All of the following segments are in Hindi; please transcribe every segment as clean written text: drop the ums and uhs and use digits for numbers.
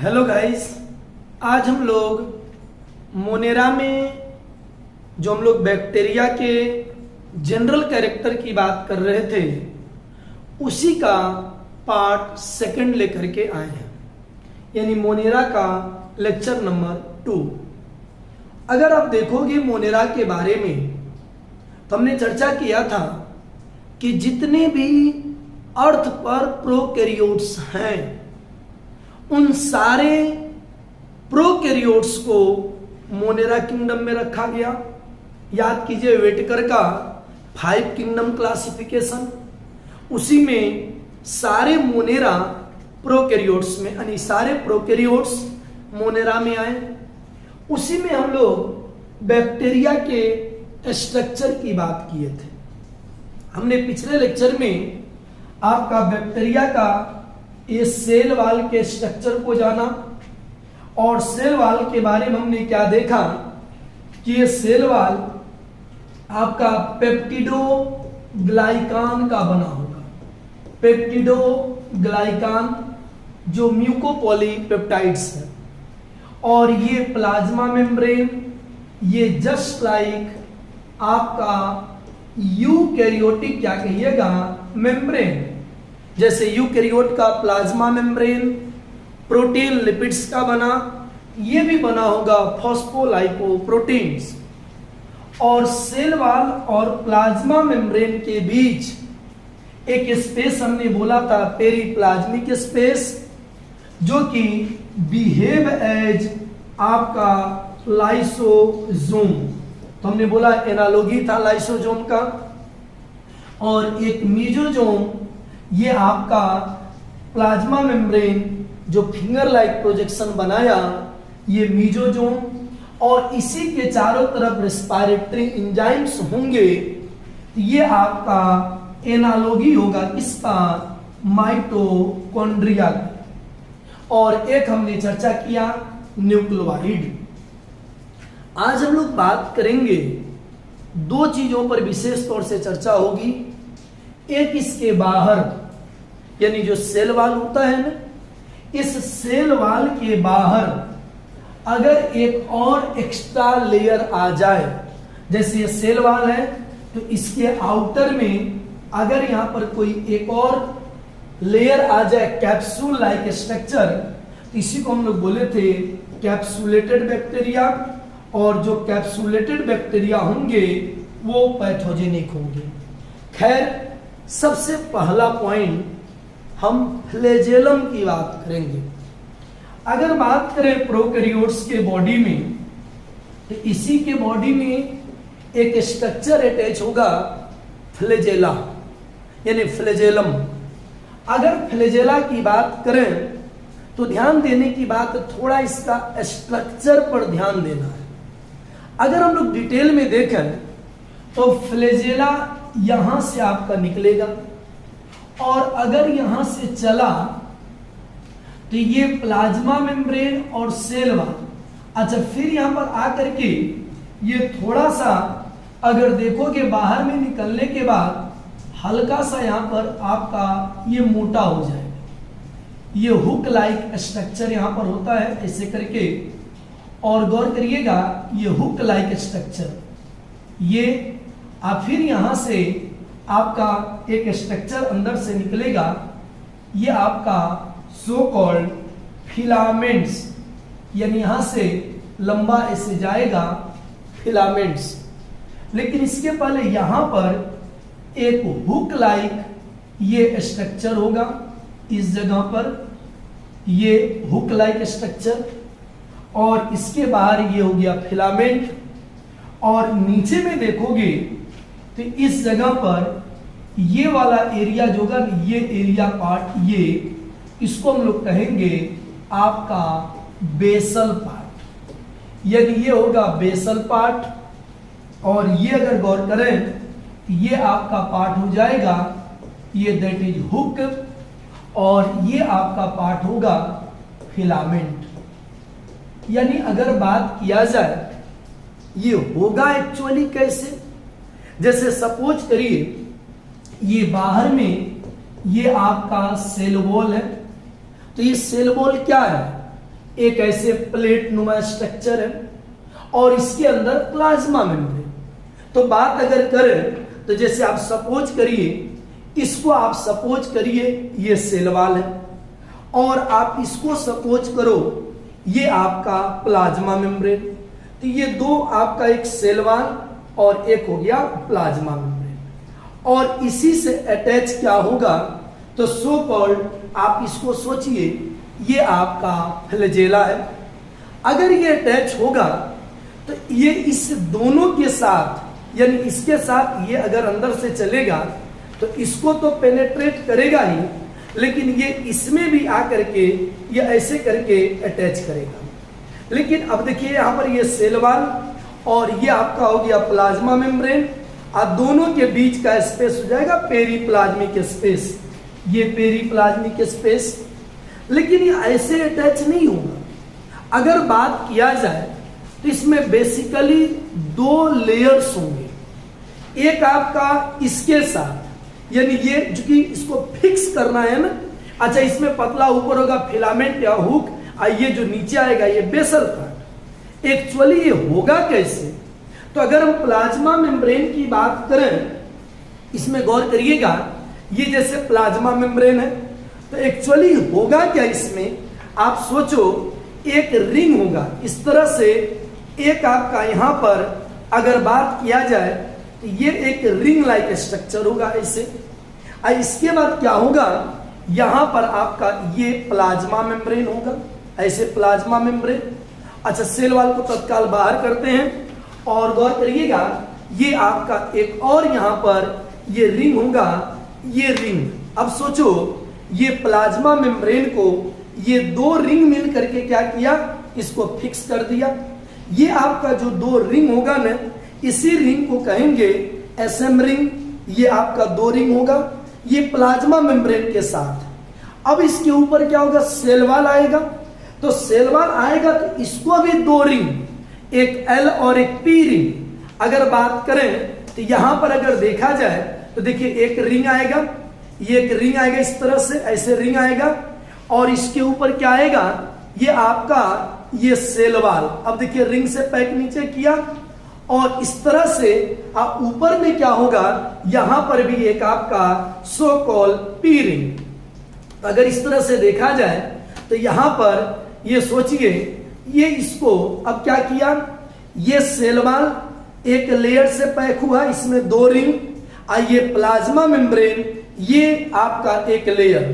हेलो गाइस, आज हम लोग मोनेरा में जो हम लोग बैक्टीरिया के जनरल कैरेक्टर की बात कर रहे थे उसी का पार्ट सेकंड लेकर के आए हैं, यानी मोनेरा का लेक्चर नंबर 2। अगर आप देखोगे मोनेरा के बारे में तो हमने चर्चा किया था कि जितने भी अर्थ पर प्रोकैरियोट्स हैं उन सारे प्रोकैरियोट्स को मोनेरा किंगडम में रखा गया। याद कीजिए व्हिटेकर का 5 किंगडम क्लासिफिकेशन, उसी में सारे मोनेरा प्रोकैरियोट्स में यानी सारे प्रोकैरियोट्स मोनेरा में आए। उसी में हम लोग बैक्टीरिया के स्ट्रक्चर की बात किए थे। हमने पिछले लेक्चर में आपका बैक्टीरिया का ये सेल वाल के स्ट्रक्चर को जाना और सेल वाल के बारे में हमने क्या देखा कि ये सेल वाल आपका पेप्टिडोग्लाइकान का बना होगा। पेप्टिडोग्लाइकान जो म्यूकोपॉलीपेप्टाइड्स है, और ये प्लाज्मा मेम्ब्रेन, ये जस्ट लाइक आपका यूकैरियोटिक क्या कहिएगा मेम्ब्रेन, जैसे यूकैरियोट का प्लाज्मा मेम्ब्रेन प्रोटीन लिपिड्स का बना, ये भी बना होगा फॉस्फोलाइपोप्रोटीन्स। और सेल वाल और प्लाज्मा मेम्ब्रेन के बीच एक स्पेस हमने बोला था पेरीप्लाज्मिक स्पेस, जो कि बिहेव एज आपका लाइसोसोम। तो हमने बोला एनालॉजी था लाइसोसोम का। और एक मीजोसोम, ये आपका प्लाज्मा मेम्ब्रेन जो फिंगर लाइक प्रोजेक्शन बनाया, ये मीजोसोम। और इसी के चारों तरफ रेस्पिरेटरी एंजाइम्स होंगे, ये आपका एनालॉजी होगा किसका, माइटोकॉन्ड्रिया। और एक हमने चर्चा किया न्यूक्लियोइड। आज हम लोग बात करेंगे 2 चीजों पर विशेष तौर से चर्चा होगी। एक इसके बाहर, यानी जो सेल वाल होता है ना, इस सेल वाल के बाहर अगर एक और एक्स्ट्रा लेयर आ जाए, जैसे ये सेल वाल है तो इसके आउटर में अगर यहां पर कोई एक और लेयर आ जाए कैप्सूल लाइक स्ट्रक्चर, तो इसी को हम लोग बोले थे कैप्सुलेटेड बैक्टीरिया। और जो कैप्सुलेटेड बैक्टीरिया होंगे वो पैथोजेनिक होंगे। खैर, सबसे पहला पॉइंट हम फ्लैजेलम की बात करेंगे। अगर बात करें प्रोकैरियोट्स के बॉडी में, तो इसी के बॉडी में एक स्ट्रक्चर अटैच होगा फ्लैजेला, यानी फ्लैजेलम। अगर फ्लैजेला की बात करें तो ध्यान देने की बात, थोड़ा इसका स्ट्रक्चर पर ध्यान देना है। अगर हम लोग डिटेल में देखें तो फ्लैजेला यहां से आपका निकलेगा, और अगर यहां से चला तो ये प्लाज्मा मेम्ब्रेन और सेल वाल। अच्छा, फिर यहां पर आकर के ये थोड़ा सा अगर देखोगे बाहर में निकलने के बाद हल्का सा यहां पर आपका ये मोटा हो जाएगा। ये हुक लाइक स्ट्रक्चर यहां पर होता है ऐसे करके, और गौर करिएगा ये हुक लाइक स्ट्रक्चर, ये फिर यहां से आपका एक स्ट्रक्चर अंदर से निकलेगा, ये आपका सो कॉल्ड फिलामेंट्स, यानी यहां से लंबा ऐसे जाएगा फिलामेंट्स। लेकिन इसके पहले यहां पर एक हुक लाइक ये स्ट्रक्चर होगा, इस जगह पर ये हुक लाइक स्ट्रक्चर, और इसके बाहर ये हो गया फिलामेंट। और नीचे में देखोगे तो इस जगह पर ये वाला एरिया जो होगा, ये एरिया पार्ट, ये इसको हम लोग कहेंगे आपका बेसल पार्ट, यानी ये होगा बेसल पार्ट। और ये अगर गौर करें ये आपका पार्ट हो जाएगा, ये दैट इज हुक, और ये आपका पार्ट होगा फिलामेंट। यानी अगर बात किया जाए ये होगा एक्चुअली कैसे, जैसे सपोज करिए ये बाहर में ये आपका सेल वॉल है, तो ये सेल वॉल क्या है, एक ऐसे प्लेट नुमा स्ट्रक्चर है और इसके अंदर प्लाज्मा मेम्ब्रेन। तो बात अगर करें तो जैसे आप सपोज करिए, इसको आप सपोज करिए ये सेल वॉल है और आप इसको सपोज करो ये आपका प्लाज्मा मेम्ब्रेन। तो ये दो आपका एक सेल वॉल और एक हो गया प्लाज्मा मेम्ब्रेन, और इसी से अटैच क्या होगा तो सो कॉल्ड आप इसको सोचिए ये आपका फ्लैजेला है। अगर ये अटैच होगा तो ये इस दोनों के साथ यानी इसके साथ ये अगर अंदर से चलेगा तो इसको तो पेनेट्रेट करेगा ही, लेकिन ये इसमें भी आकर के ये ऐसे करके अटैच करेगा। लेकिन अब देखिए यहाँ पर ये सेल वॉल और ये आपका हो गया प्लाज्मा मेम्ब्रेन, और दोनों के बीच का स्पेस हो जाएगा पेरीप्लाज्मिक स्पेस, ये पेरीप्लाज्मिक स्पेस। लेकिन ये ऐसे अटैच नहीं होगा। अगर बात किया जाए तो इसमें बेसिकली दो लेयर्स होंगे, एक आपका इसके साथ यानी ये चूंकि इसको फिक्स करना है ना, अच्छा इसमें पतला ऊपर होगा फिलामेंट या हुक, और ये जो नीचे आएगा ये बेसल पार्ट। एक्चुअली ये होगा कैसे, तो अगर हम प्लाज्मा मेम्ब्रेन की बात करें, इसमें गौर करिएगा ये जैसे प्लाज्मा मेम्ब्रेन है तो एक्चुअली होगा क्या इसमें, आप सोचो एक रिंग होगा इस तरह से, एक आपका यहां पर अगर बात किया जाए तो ये एक रिंग लाइक स्ट्रक्चर होगा ऐसे। और इसके बाद क्या होगा, यहां पर आपका ये प्लाज्मा मेम्ब्रेन होगा ऐसे, प्लाज्मा मेम्ब्रेन। अच्छा सेल वॉल को तत्काल बाहर करते हैं और गौर करिएगा ये आपका एक और यहां पर ये रिंग होगा, ये रिंग। अब सोचो ये प्लाज्मा मेम्ब्रेन को ये दो रिंग मिल करके क्या किया, इसको फिक्स कर दिया। ये आपका जो दो रिंग होगा ना, इसी रिंग को कहेंगे एसएम रिंग। ये आपका दो रिंग होगा ये प्लाज्मा मेम्ब्रेन के साथ। अब इसके ऊपर क्या होगा, सेल वॉल आएगा। तो सेल वॉल आएगा तो इसको भी दो रिंग, एक एल और एक पी रिंग। अगर बात करें तो यहां पर अगर देखा जाए तो देखिए एक रिंग आएगा, ये एक रिंग आएगा इस तरह से, ऐसे रिंग आएगा, और इसके ऊपर क्या आएगा, ये आपका ये सेल वॉल। अब देखिए रिंग से पैक नीचे किया और इस तरह से आप ऊपर में क्या होगा, यहां पर भी एक आपका सो कॉल पी रिंग। अगर इस तरह से देखा जाए तो यहां पर ये सोचिए ये इसको अब क्या किया, ये सेल वॉल एक लेयर से पैक हुआ, इसमें दो रिंग, और ये प्लाज्मा मेम्ब्रेन ये आपका एक लेयर,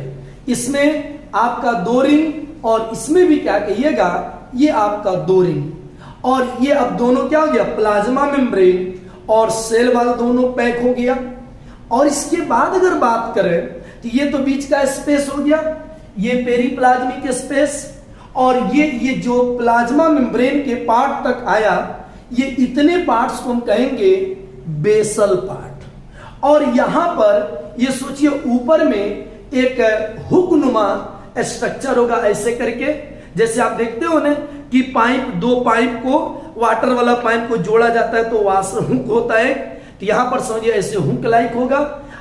इसमें आपका दो रिंग, और इसमें भी क्या कहिएगा ये आपका दो रिंग। और ये अब दोनों क्या हो गया, प्लाज्मा मेम्ब्रेन और सेल वॉल दोनों पैक हो गया। और इसके बाद अगर बात करें तो ये तो बीच का स्पेस हो गया, ये पेरीप्लाज्मिक स्पेस, और ये जो प्लाज्मा मेम्ब्रेन के पार्ट तक आया, ये इतने पार्ट्स को हम कहेंगे बेसल पार्ट। और यहां पर ये सोचिए ऊपर में एक हुक नुमा स्ट्रक्चर होगा ऐसे करके, जैसे आप देखते हो ना कि पाइप, दो पाइप को, वाटर वाला पाइप को जोड़ा जाता है तो वाशर हुक होता है, तो यहां पर समझिए ऐसे हुक लाइक होगा,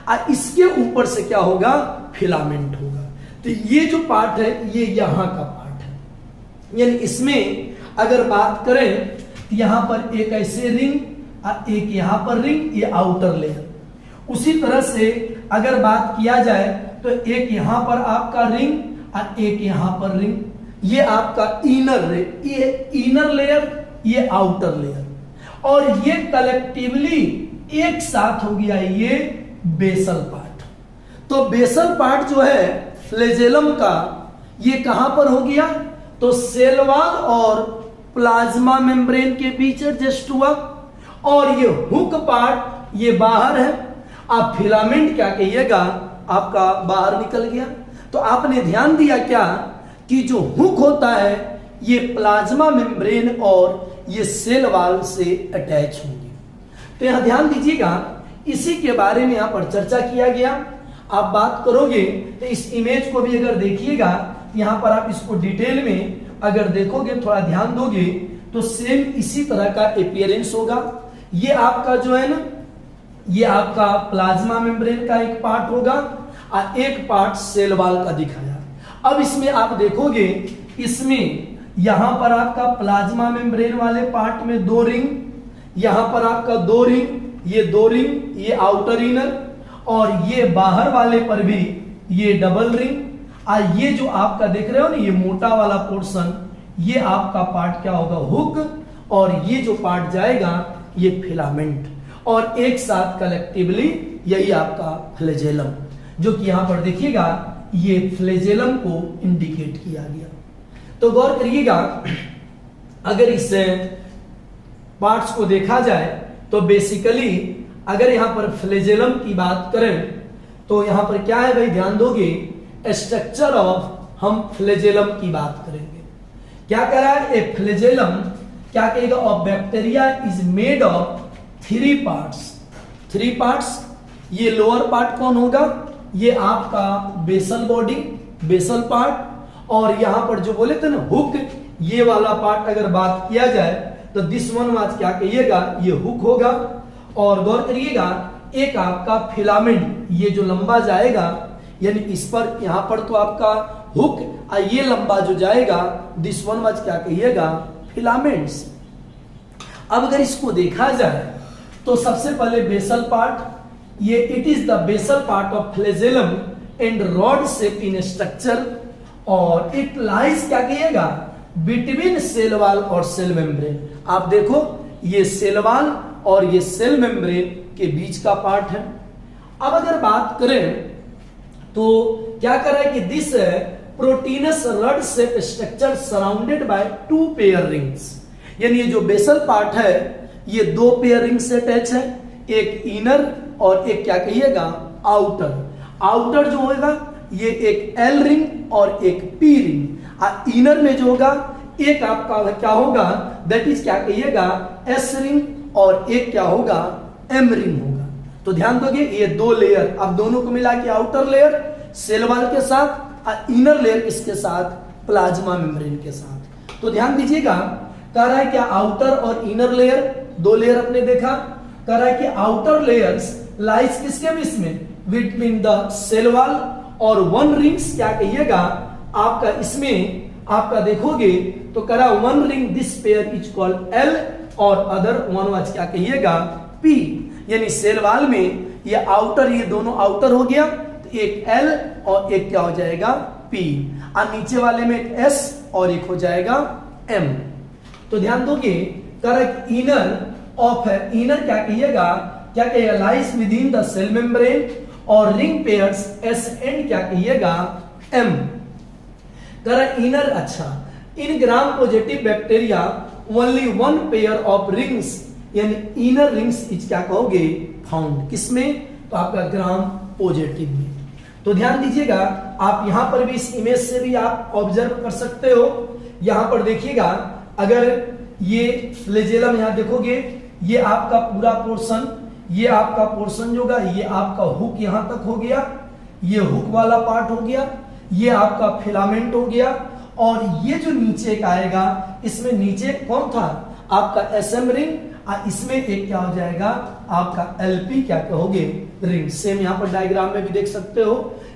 और इसके ऊपर से क्या होगा, फिलामेंट होगा। तो ये जो पार्ट है ये यहां का पार्ट है। यानी इसमें अगर बात करें तो यहां पर एक ऐसे रिंग और एक यहां पर रिंग, ये आउटर लेयर। उसी तरह से अगर बात किया जाए तो एक यहां पर आपका रिंग और एक यहां पर रिंग, ये आपका ये इनर लेयर, ये आउटर लेयर, और ये कलेक्टिवली एक साथ हो गया ये बेसल पार्ट। तो बेसल पार्ट जो है फ्लैजेलम का, ये कहां पर हो गया, तो सेल वॉल और प्लाज्मा मेम्ब्रेन के बीच एडजस्ट हुआ, और ये हुक पार्ट ये बाहर है, आप फिलामेंट क्या कहिएगा आपका बाहर निकल गया। तो आपने ध्यान दिया क्या कि जो हुक होता है ये प्लाज्मा मेम्ब्रेन और ये सेल वॉल से अटैच होंगे। तो यहां ध्यान दीजिएगा, इसी के बारे में यहां पर चर्चा किया गया। आप बात करोगे तो इस इमेज को भी अगर देखिएगा, यहां पर आप इसको डिटेल में अगर देखोगे, थोड़ा ध्यान दोगे तो सेम इसी तरह का अपीयरेंस होगा। ये आपका जो है ना, ये आपका प्लाज्मा मेम्ब्रेन का एक पार्ट होगा और एक पार्ट सेल वॉल का दिखाया। अब इसमें आप देखोगे, इसमें यहां पर आपका प्लाज्मा मेम्ब्रेन वाले पार्ट में 2 रिंग, यहां पर आपका 2 रिंग, ये 2 रिंग, ये आउटर इनर, और ये बाहर वाले पर भी ये डबल रिंग। ये जो आपका देख रहे हो ना, ये मोटा वाला पोर्शन, ये आपका पार्ट क्या होगा, हुक, और ये जो पार्ट जाएगा ये फिलामेंट, और एक साथ कलेक्टिवली यही आपका फ्लैजेलम, जो कि यहां पर देखिएगा ये फ्लैजेलम को इंडिकेट किया गया। तो गौर करिएगा, अगर इस पार्ट्स को देखा जाए तो बेसिकली अगर यहां पर फ्लैजेलम की बात करें तो यहां पर क्या है भाई, ध्यान दोगे, स्ट्रक्चर ऑफ, हम फ्लैजेलम की बात करेंगे। क्या कह रहा है, ए फ्लैजेलम क्या कहेगा, of bacteria is made of 3 parts. 3 parts, ये लोअर पार्ट कौन होगा, ये आपका बेसल बॉडी, बेसल पार्ट, और यहां पर जो बोले थे ना हुक, ये वाला पार्ट अगर बात किया जाए तो दिस वन वाज क्या कहिएगा, ये हुक होगा। और गौर करिएगा, एक आपका फिलामेंट, ये जो लंबा जाएगा, यानी इस पर यहां पर तो आपका हुक, ये लंबा जो जाएगा दिस वन वाज क्या कहिएगा, फिलामेंट्स। अब अगर इसको देखा जाए तो सबसे पहले बेसल पार्ट, ये it is the basal part of flagellum and rod shape in structure, और इट लाइज क्या कहिएगा, बिटवीन सेल वॉल और सेल मेम्ब्रेन। आप देखो, ये सेल वॉल और ये सेल मेम्ब्रेन के बीच का पार्ट है। अब अगर बात करें तो क्या कर रहा है कि this proteinous rod shape structure surrounded by 2 pair rings, यानी ये जो बेसल पार्ट है ये 2 पेयर रिंग से अटैच है, एक इनर और एक क्या कहिएगा, आउटर। आउटर जो होगा ये एक एल रिंग और एक पी रिंग, इनर में जो होगा एक आपका क्या होगा, दैट इज क्या कहिएगा, एस रिंग, और एक क्या होगा, एम रिंग होगा। तो ध्यान दोगे, ये 2 लेयर, अब दोनों को मिला के आउटर लेयर सेल वॉल के साथ, इनर लेयर किसके साथ, प्लाज्मा मेम्ब्रेन के साथ। तो ध्यान दीजिएगा, कह रहा है क्या, आउटर और इनर लेयर, 2 लेयर अपने देखा, कह रहा है कि आउटर लेयर्स लाइज किसके बीच में, बिटवीन द सेल वॉल, और 1 रिंग्स क्या कहिएगा आपका, इसमें आपका देखोगे तो करा 1 ring this pair is called L, और अदर 1 वाज क्या कहिएगा, पी, यानी सेल वॉल में ये आउटर, ये दोनों आउटर हो गया, तो एक एल और एक क्या हो जाएगा, पी, और नीचे वाले में एक एस और एक हो जाएगा एम। तो ध्यान दोगे, करेक्ट इनर ऑफ है, इनर क्या कहिएगा, क्या कहिएगा, lies within the cell membrane, और रिंग पेयर्स एस एंड क्या कहिएगा, एम। करेक्ट इनर, अच्छा, in gram positive bacteria only 1 pair of rings, यानी इनर रिंग्स इज क्या कहोगे, फाउंड, किसमें, तो आपका ग्राम पॉजिटिव में। तो ध्यान दीजिएगा, आप यहां पर भी इस इमेज से भी आप ऑब्जर्व कर सकते हो। यहां पर देखिएगा, अगर ये फ्लैजेलम यहां देखोगे, ये आपका पूरा पोर्शन, ये आपका पोर्शन जो होगा, ये आपका हुक यहां तक हो गया, ये हुक वाला पार्ट हो गया, ये आपका फिलामेंट हो गया, और ये जो नीचे का आएगा, इसमें नीचे कौन था, आपका एसएम रिंग, इसमें एक क्या हो जाएगा, आपका एलपी क्या कहोगे, रिंग। सेम यहां पर डायग्राम में भी देख सकते हो,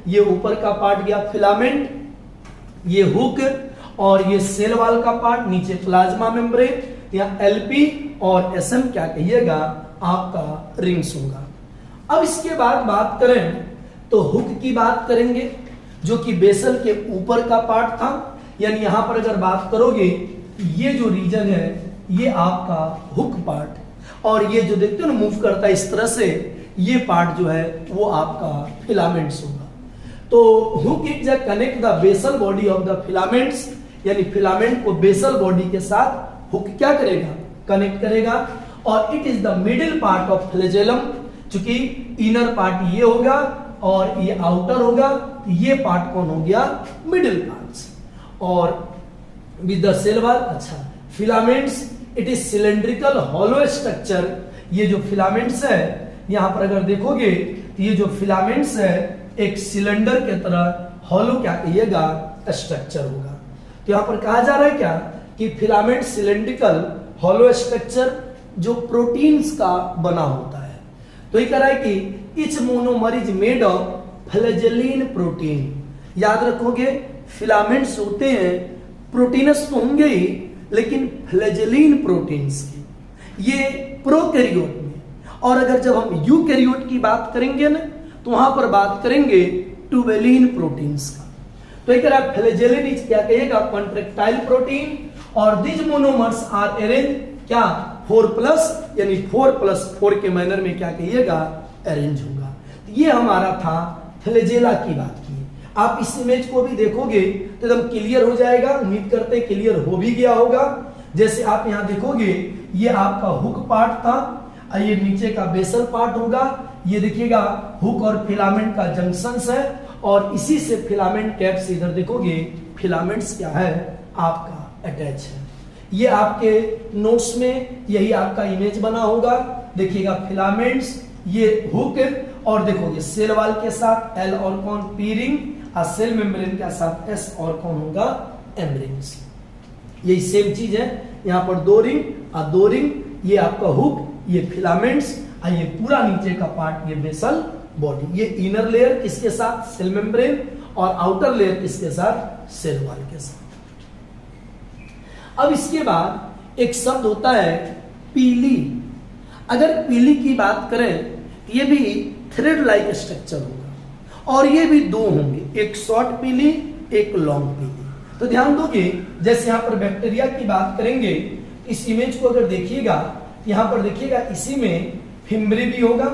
ये ऊपर का पार्ट गया फिलामेंट, ये हुक, और ये सेल वॉल का पार्ट, नीचे प्लाज्मा मेम्ब्रेन, या एलपी और एसएम क्या कहिएगा, आपका रिंग्स होगा। अब इसके बाद बात करें तो हुक की बात करेंगे, जो कि बेसल के ऊपर का पार्ट था, यानी यहां पर अगर बात करोगे, ये जो रीजन है ये आपका हुक पार्ट, और ये जो देखते हो ना मूव करता है इस तरह से, ये पार्ट जो है वो आपका फिलामेंट्स होगा। तो hook is connect the basal body of the filaments, यानी फिलामेंट को बेसल बॉडी के साथ हुक क्या करेगा, कनेक्ट करेगा, और it is the middle part of flagellum, चूंकि इनर पार्ट ये होगा और ये आउटर होगा, ये पार्ट कौन हो गया, मिडिल पार्ट्स, और विद द सेल वॉल, अच्छा, filaments, it is cylindrical hollow structure, ये जो फिलामेंट्स है, यहां पर अगर देखोगे तो ये जो फिलामेंट्स है एक सिलेंडर के तरह हॉलो क्या कहिएगा, स्ट्रक्चर होगा। तो यहां पर कहा जा रहा है क्या, कि फिलामेंट सिलेंड्रिकल हॉलो स्ट्रक्चर जो प्रोटीन्स का बना होता है। तो ये कह रहा है कि each monomer is made of flagellin protein. याद रखोगे, फिलामेंट्स होते हैं प्रोटीनस तो होंगे ही, लेकिन फ्लैजेलिन प्रोटीन्स के, ये प्रोकैरियोट में। और अगर जब हम यूकैरियोट की बात करेंगे ना, तो वहां पर बात करेंगे ट्यूबुलिन प्रोटीन्स का। तो एक फ्लैजेलिन इज क्या कहिएगा, कॉन्ट्रैक्टाइल प्रोटीन, और दिस मोनोमर्स आर अरेंज क्या 4+ यानी 4+4 के मैनर में क्या कहिएगा, अरेंज होगा। तो ये हमारा था फ्लैजेला की बात की। आप इस इमेज को भी देखोगे तो एकदम क्लियर हो जाएगा, उम्मीद करते हैं क्लियर हो भी गया होगा। जैसे आप यहाँ देखोगे, ये आपका हुक पार्ट था, ये नीचे का बेसल पार्ट होगा, ये देखिएगा हुक और फिलामेंट का जंक्शंस है, और इसी से फिलामेंट कैप से इधर देखोगे फिलामेंट्स क्या है आपका अटैच है। ये आपके नोट्स में यही आपका इमेज बना होगा, देखिएगा फिलामेंट्स, ये हुक, और देखोगे सेल वॉल के साथ एल और कौन पी रिंग, और सेल मेम्ब्रेन के साथ एस और कौन होगा एम रिंग्स। यही सेम चीज है, यहाँ पर 2 रिंग और 2 रिंग, ये आपका हुक, ये फिलामेंट्स, और ये पूरा नीचे का पार्ट ये बेसल बॉडी। ये इनर लेयर किसके साथ, सेल मेम्ब्रेन, और आउटर लेयर किसके साथ, सेल वॉल के साथ। अब इसके बाद एक शब्द होता है पीली। अगर पीली की बात करें तो ये भी थ्रेड लाइक स्ट्रक्चर होगा, और ये भी 2 होंगे, एक शॉर्ट पीली, एक लॉन्ग पीली। तो ध्यान दोगे, जैसे यहाँ पर बैक्टीरिया की बात करेंगे, इस इमेज को अगर देखिएगा, यहाँ पर देखिएगा इसी में फिम्ब्री भी होगा,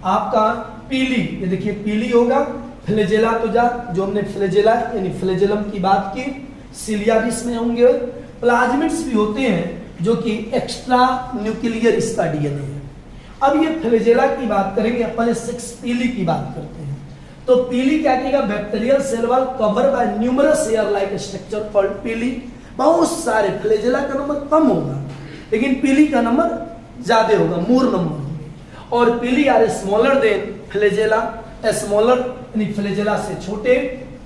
आपका पीली, ये देखिए पीली होगा, फ्लैजेला तो जो हमने फ्लैजेला यानी फ्लैजेलम की बात की, सिलिया भी इसमें होंगे, प्लाज्मिड्स भी होते हैं जो कि एक्स्ट्रा न्यूक्लियर इसका डीएनए है। अब ये फ्लैजेला की बात करेंगे, अपन 6 पीली की बात करते हैं। तो पीली क्या कहेगा, bacterial cell wall cover by numerous hair like structure called pili. बहुत सारे, फ्लैजेला का नंबर कम होगा, लेकिन पीली का नंबर ज्यादा होगा, मोर नंबर होंगे। और pili are smaller than flagella, smaller यानी फ्लैजेला से छोटे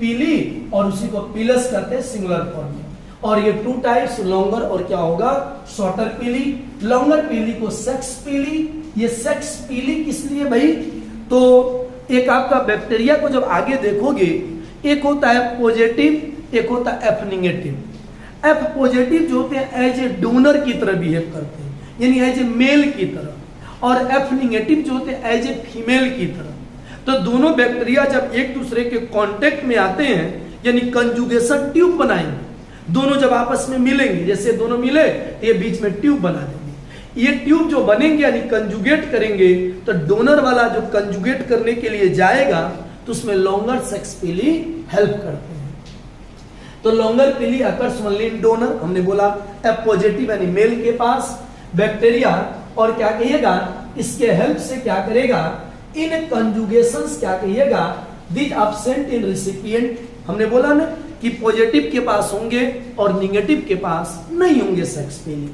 पीली, और उसी को पीलस करते हैं सिंगुलर फॉर्म में। और ये 2 टाइप्स, लॉन्गर और क्या होगा शॉर्टर पीली। लॉन्गर पीली को सेक्स पीली, ये सेक्स पीली किस लिए भाई, तो एक आपका बैक्टीरिया को जब आगे देखोगे, एक होता है पॉजिटिव, एक होता है एफ निगेटिव। एफ पॉजिटिव जो होते हैं एज ए डोनर की तरह बिहेव करते हैं, यानी एज ए मेल की तरह, और एफ निगेटिव जो होते हैं एज ए फीमेल की तरह। तो दोनों बैक्टीरिया जब एक दूसरे के कांटेक्ट में आते हैं, यानी कंजुगेशन ट्यूब बनाएंगे, दोनों जब आपस में मिलेंगे, जैसे दोनों मिले तो ये बीच में ट्यूब बना देंगे। ये ट्यूब जो बनेंगे यानी कंजुगेट करेंगे, तो डोनर वाला जो कंजुगेट करने के लिए जाएगा, तो उसमें लॉन्गर सेक्स पीली हेल्प करते हैं। तो लॉन्गर पीली अकर्स ओनली इन डोनर, हमने बोला एफ पॉजिटिव यानी मेल के पास बैक्टीरिया, और क्या कहिएगा इसके हेल्प से क्या करेगा, इन कंजुगेशंस क्या कहिएगा, दिस एब्सेंट इन रिसिपिएंट। हमने बोला ना कि पॉजिटिव के पास होंगे और निगेटिव के पास नहीं होंगे सेक्स पीली।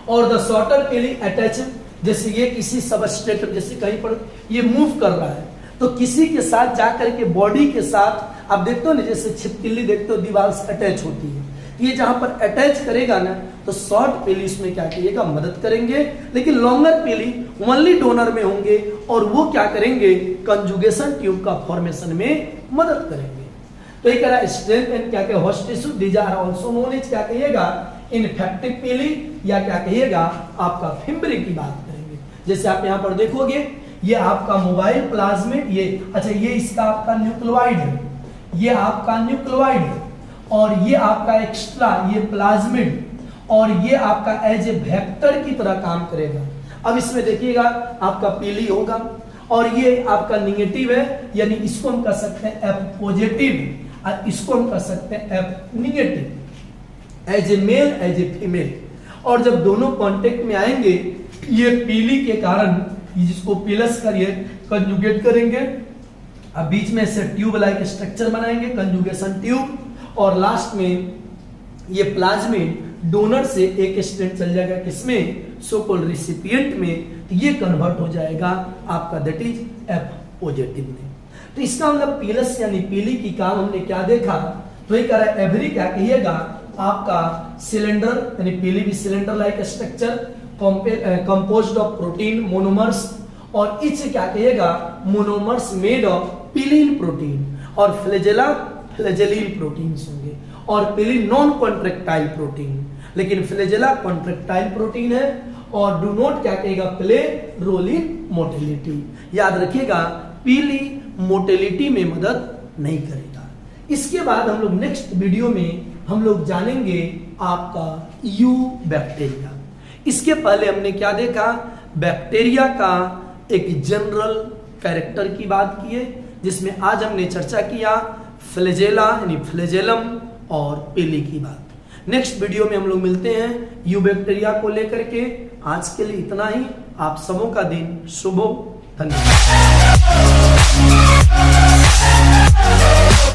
और द शॉर्टर पीली अटैच, जैसे ये किसी सबस्ट्रेट, जैसे कहीं पर ये मूव कर रहा है, तो किसी के साथ जाकर के बॉडी के साथ आप देखते हो ना, जैसे छिपकली देखते हो दीवार से अटैच होती है, ये जहां पर अटैच करेगा ना, तो शॉर्ट पीली इसमें क्या करिएगा मदद करेंगे, लेकिन लॉन्गर पीली ओनली डोनर में होंगे, और वो क्या करेंगे कंजुगेशन ट्यूब का फॉर्मेशन में मदद करेंगे। तो ये कह रहा है स्ट्रेंथ एंड क्या क्या host tissue, these are also known as क्या कहिएगा इनफेक्टिव पीली, या क्या कहिएगा आपका फिम्ब्री की बात करेंगे। जैसे आप यहाँ पर देखोगे, ये आपका मोबाइल प्लाज्मिड, ये अच्छा ये इसका आपका न्यूक्लियोइड है, ये आपका न्यूक्लियोइड है, और ये आपका एक्स्ट्रा ये प्लाज्मिड, और ये आपका एज ए वेक्टर की तरह काम करेगा। अब इसमें देखिएगा आपका पीली होगा, और ये आपका निगेटिव है, यानी इसको हम कह सकते हैं एफ पॉजिटिव, और इसको हम कह सकते हैं f negative, as a male as a female. और जब दोनों कांटेक्ट में आएंगे, ये पीली के कारण जिसको पीलस करिए कंजुगेट करेंगे, अब बीच में से ट्यूब लाइक स्ट्रक्चर बनाएंगे कंजुगेशन ट्यूब, और लास्ट में ये प्लाज्मिड डोनर से एक स्ट्रैंड चल जाएगा किसमें, सो कॉल्ड रिसिपिएंट में, तो ये कन्वर्ट हो जाएगा आपका दैट इज एफ पॉजिटिव में। तो इसका मतलब पीलस यानी पीली की काम हमने क्या देखा, तो ये कह रहा है एवरी क्या कहिएगा आपका सिलेंडर, यानी पीली भी cylinder like structure composed of protein monomers, और इच क्या कहिएगा मोनोमर्स मेड ऑफ पीलिन प्रोटीन, और फ्लैजेला फ्लैजेलिन प्रोटीन्स होंगे, और पीली नॉन कॉन्ट्रेक्टाइल प्रोटीन, लेकिन फ्लैजेला कॉन्ट्रेक्टाइल प्रोटीन है और डू नॉट क्या कहेगा, प्ले रोल इन मोटिलिटी। याद रखिएगा पीली मोटिलिटी में मदद नहीं करेगा। इसके बाद हम लोग नेक्स्ट वीडियो में हम लोग जानेंगे आपका यू बैक्टीरिया। इसके पहले हमने क्या देखा, बैक्टीरिया का एक जनरल कैरेक्टर की बात की है, जिसमें आज हमने चर्चा किया फ्लैजेला यानी फ्लैजेलम और पीली की बात। नेक्स्ट वीडियो में हम लोग मिलते हैं यू बैक्टीरिया को लेकर के। आज के लिए इतना ही। आप सबों का दिन शुभ हो। धन्यवाद।